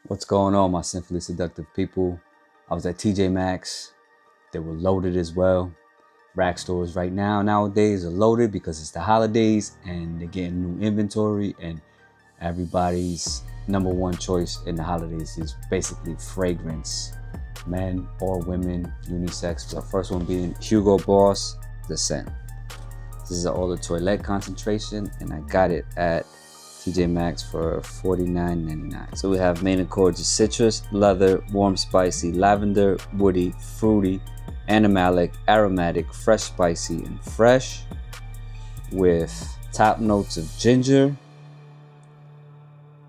What's going on, my sinfully seductive people? I was at TJ Maxx. They were loaded as well. Rack stores right now nowadays are loaded because it's the holidays and they're getting new inventory, and everybody's number one choice in the holidays is basically fragrance. Men or women, unisex. The first one being Hugo Boss, the scent. This is an eau de toilette concentration, and I got it at TJ Maxx for $49.99. So we have main accords of citrus, leather, warm, spicy, lavender, woody, fruity, animalic, aromatic, fresh, spicy, and fresh, with top notes of ginger,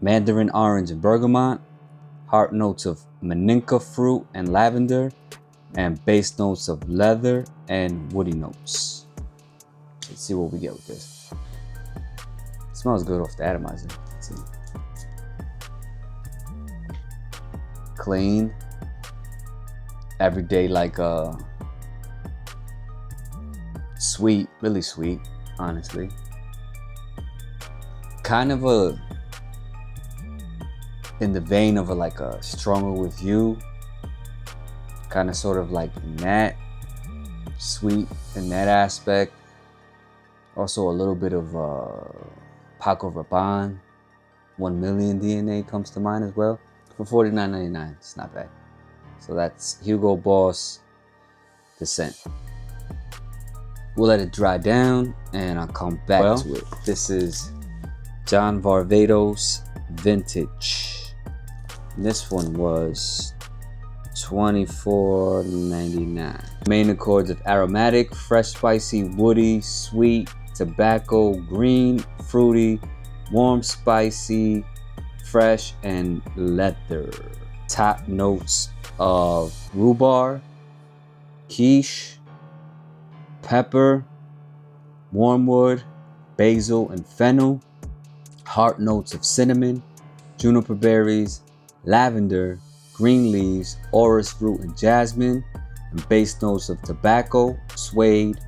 mandarin orange and bergamot, heart notes of maninka fruit and lavender, and base notes of leather and woody notes. Let's see what we get with this. It smells good off the atomizer. Let's see. Clean. Everyday, like sweet, really sweet, honestly. Kind of in the vein of like a Stronger With You. Kind of sort of like that. Sweet in that aspect. Also a little bit of Paco Rabanne, 1 million DNA comes to mind as well. For $49.99, it's not bad. So that's Hugo Boss, the scent. We'll let it dry down and I'll come back to it. This is John Varvatos Vintage. This one was $24.99. Main accords of aromatic, fresh, spicy, woody, sweet, tobacco, green, fruity, warm, spicy, fresh, and leather. Top notes of rhubarb, quiche, pepper, wormwood, basil, and fennel. Heart notes of cinnamon, juniper berries, lavender, green leaves, orris root, and jasmine. And base notes of tobacco, suede,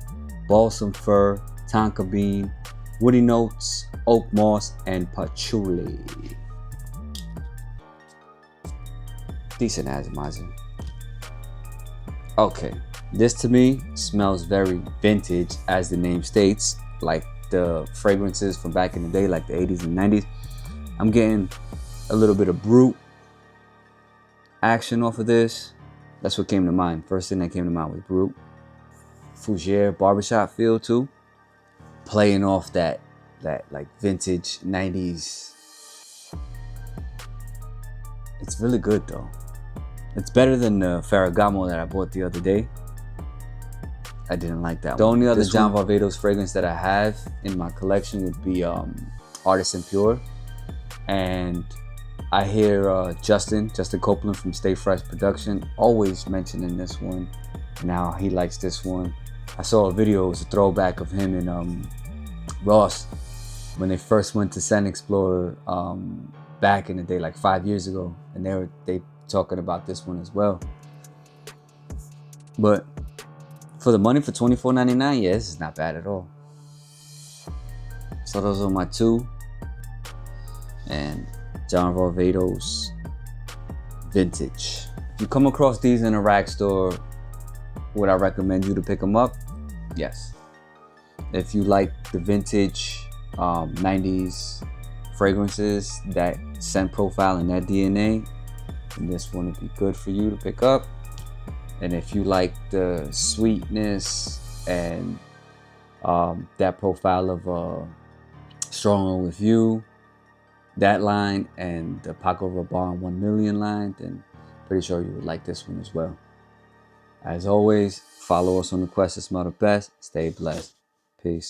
balsam fir, tonka bean, woody notes, oak moss, and patchouli. Decent atomizer. Okay, this to me smells very vintage, as the name states, like the fragrances from back in the day, like the 80s and 90s. I'm getting a little bit of brute action off of this. That's what came to mind. First thing that came to mind was brute. Fougere barbershop feel too. Playing off that like vintage 90s. It's really good though. It's better than the Ferragamo that I bought the other day. I didn't like that one. The only other John Varvatos fragrance that I have in my collection would be Artisan Pure. And I hear Justin Copeland from Stay Fresh Production always mentioning this one. Now he likes this one. I saw a video, it was a throwback of him and Ross when they first went to Scent Explorer back in the day, like 5 years ago, and they talking about this one as well. But for the money, for $24.99, yeah, this is not bad at all. So those are my two, and John Varvatos Vintage. If you come across these in a rack store, would I recommend you to pick them up? Yes. If you like the vintage 90s fragrances, that scent profile and that DNA, then this one would be good for you to pick up. And if you like the sweetness and that profile of Stronger With You, that line, and the Paco Rabanne 1 million line, then pretty sure you would like this one as well. As always, follow us on the quest to smell the best. Stay blessed. Peace.